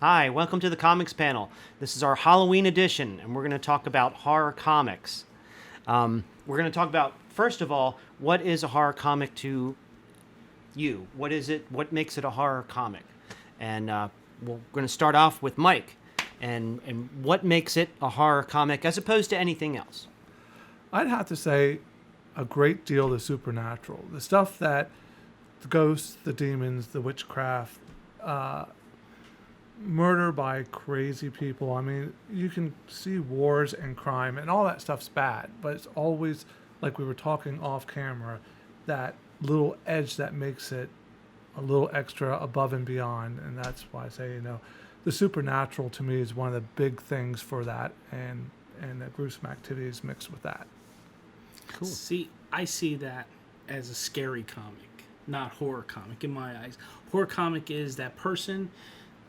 Hi, welcome to the Comics Panel. This is our Halloween edition, and we're going to talk about horror comics. We're going to talk about, first of all, what is a horror comic to you? What is it? What makes it a horror comic? And we're going to start off with Mike. And what makes it a horror comic as opposed to anything else? I'd have to say a great deal of the supernatural. The stuff that the ghosts, the demons, the witchcraft, murder by crazy people. I mean, you can see wars and crime, and all that stuff's bad, but it's always, like we were talking off camera, that little edge that makes it a little extra above and beyond. And that's why I say, the supernatural to me is one of the big things for that, and the gruesome activities mixed with that. Cool. See, I see that as a scary comic, not horror comic in my eyes. Horror comic is that person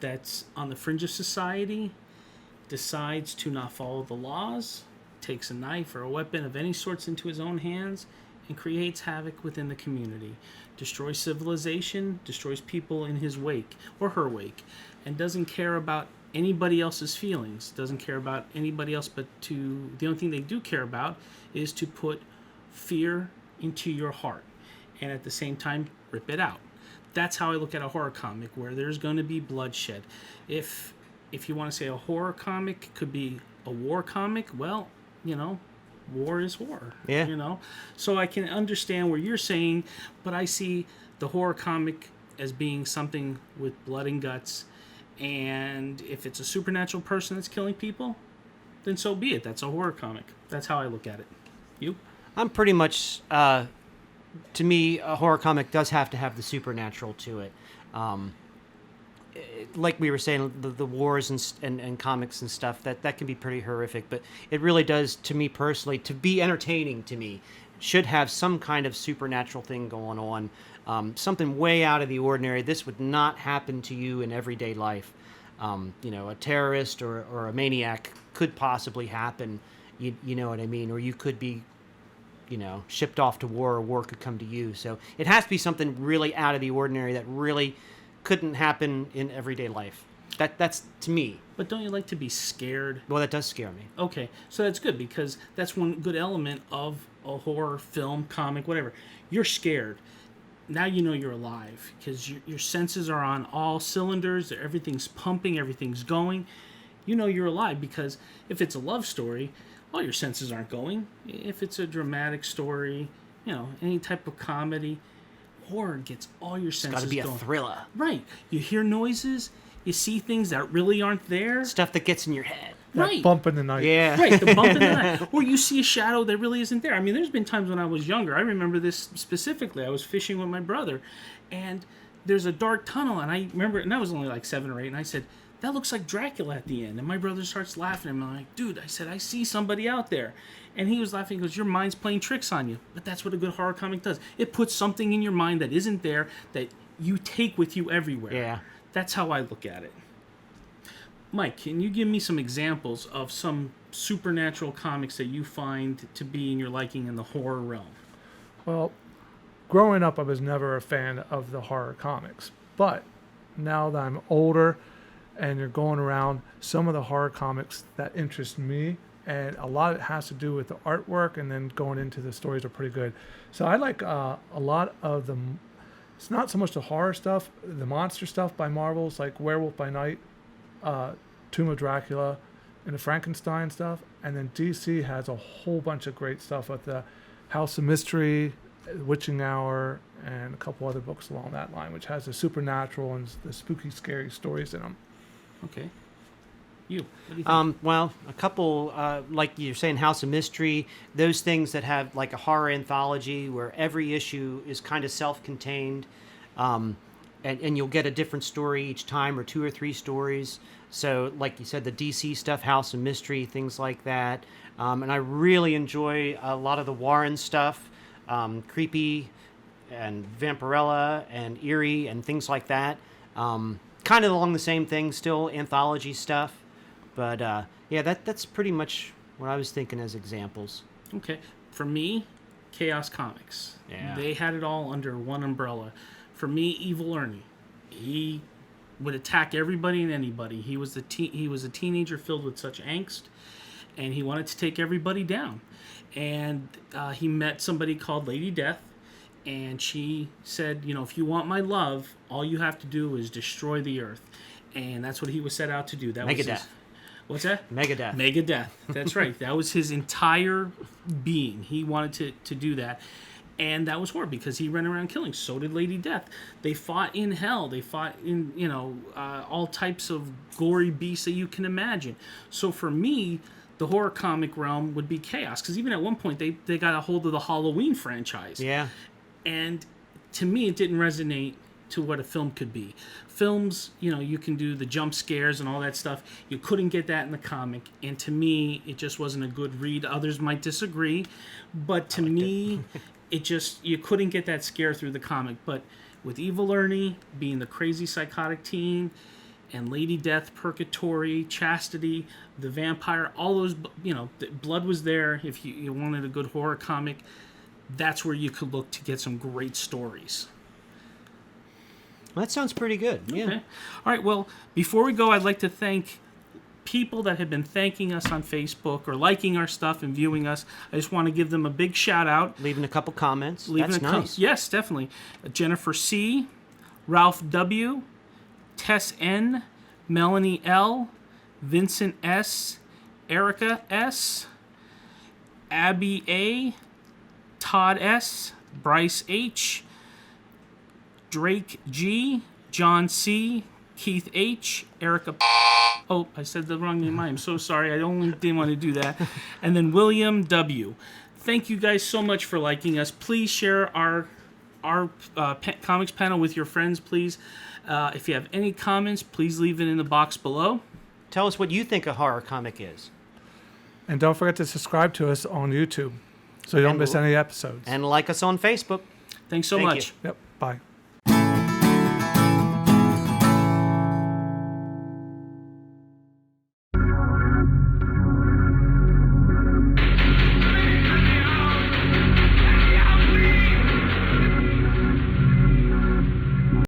that's on the fringe of society, decides to not follow the laws, takes a knife or a weapon of any sorts into his own hands, and creates havoc within the community, destroys civilization, destroys people in his wake or her wake, and doesn't care about anybody else's feelings, doesn't care about anybody else, but the only thing they do care about is to put fear into your heart, and at the same time rip it out. That's how I look at a horror comic, where there's going to be bloodshed. If you want to say a horror comic could be a war comic, well, war is war. Yeah. So I can understand where you're saying, but I see the horror comic as being something with blood and guts. And if it's a supernatural person that's killing people, then so be it. That's a horror comic. That's how I look at it. You? I'm pretty much, to me, a horror comic does have to have the supernatural to it. Like we were saying, the wars and comics and stuff, that can be pretty horrific, but it really does, to me personally, to be entertaining to me, should have some kind of supernatural thing going on, something way out of the ordinary. This would not happen to you in everyday life. A terrorist or a maniac could possibly happen, you know what I mean, or you could be shipped off to war, or war could come to you. So it has to be something really out of the ordinary that really couldn't happen in everyday life. That's to me. But don't you like to be scared? Well, that does scare me. Okay, so that's good, because that's one good element of a horror film, comic, whatever. You're scared. Now you know you're alive, because your senses are on all cylinders. Everything's pumping, everything's going. You know you're alive, because if it's a love story, all your senses aren't going. If it's a dramatic story, any type of comedy, horror gets all your senses going. It's got to be a thriller. Right. You hear noises, you see things that really aren't there. Stuff that gets in your head. Right. Bump in the night. Yeah. Right, the bump in the night. Or you see a shadow that really isn't there. I mean, there's been times when I was younger. I remember this specifically. I was fishing with my brother, and there's a dark tunnel, and I remember, and I was only like 7 or 8, and I said, that looks like Dracula at the end. And my brother starts laughing. And I'm like, dude, I said, I see somebody out there. And he was laughing because your mind's playing tricks on you. But that's what a good horror comic does. It puts something in your mind that isn't there, that you take with you everywhere. Yeah. That's how I look at it. Mike, can you give me some examples of some supernatural comics that you find to be in your liking in the horror realm? Well, growing up, I was never a fan of the horror comics. But now that I'm older and you're going around, some of the horror comics that interest me, and a lot of it has to do with the artwork, and then going into the stories are pretty good. So I like a lot of the, it's not so much the horror stuff, the monster stuff by Marvel's, like Werewolf by Night, Tomb of Dracula, and the Frankenstein stuff. And then DC has a whole bunch of great stuff with the House of Mystery, Witching Hour, and a couple other books along that line, which has the supernatural and the spooky, scary stories in them. Okay. You. What do you think? Well, a couple, like you're saying, House of Mystery, those things that have like a horror anthology where every issue is kind of self-contained, and you'll get a different story each time, or 2 or 3 stories. So, like you said, the DC stuff, House of Mystery, things like that. And I really enjoy a lot of the Warren stuff, Creepy and Vampirella and Eerie and things like that. Kind of along the same thing, still anthology stuff. But yeah, that's pretty much what I was thinking as examples. Okay. For me, Chaos Comics. Yeah. They had it all under one umbrella. For me, Evil Ernie. He would attack everybody and anybody. He was a teenager filled with such angst, and he wanted to take everybody down. And he met somebody called Lady Death, and she said, you know, if you want my love, all you have to do is destroy the earth. And that's what he was set out to do. That was Megadeth. What's that? Megadeth. Megadeth. That's right. That was his entire being. He wanted to do that. And that was horrible because he ran around killing. So did Lady Death. They fought in hell. They fought in, you know, all types of gory beasts that you can imagine. So for me, the horror comic realm would be chaos. Because even at one point, they got a hold of the Halloween franchise. Yeah. And to me, it didn't resonate to what a film could be. Films, you know, you can do the jump scares and all that stuff. You couldn't get that in the comic. And to me, it just wasn't a good read. Others might disagree. But to me, it just, you couldn't get that scare through the comic. But with Evil Ernie being the crazy psychotic teen, and Lady Death, Purgatory, Chastity, the vampire, all those, you know, the blood was there. If you wanted a good horror comic, that's where you could look to get some great stories. Well, that sounds pretty good. Yeah. Okay. All right. Well, before we go, I'd like to thank people that have been thanking us on Facebook or liking our stuff and viewing us. I just want to give them a big shout out. Leaving a couple comments. That's nice. Yes, definitely. Jennifer C., Ralph W., Tess N., Melanie L., Vincent S., Erica S., Abby A., Todd S., Bryce H., Drake G., John C., Keith H., Erica. Oh, I said the wrong name. I'm so sorry. I didn't want to do that. And then William W. Thank you guys so much for liking us. Please share our Comics Panel with your friends, please. If you have any comments, please leave it in the box below. Tell us what you think a horror comic is. And don't forget to subscribe to us on YouTube so you don't miss any episodes. And like us on Facebook. Thanks so Thank much. you. Yep. Bye.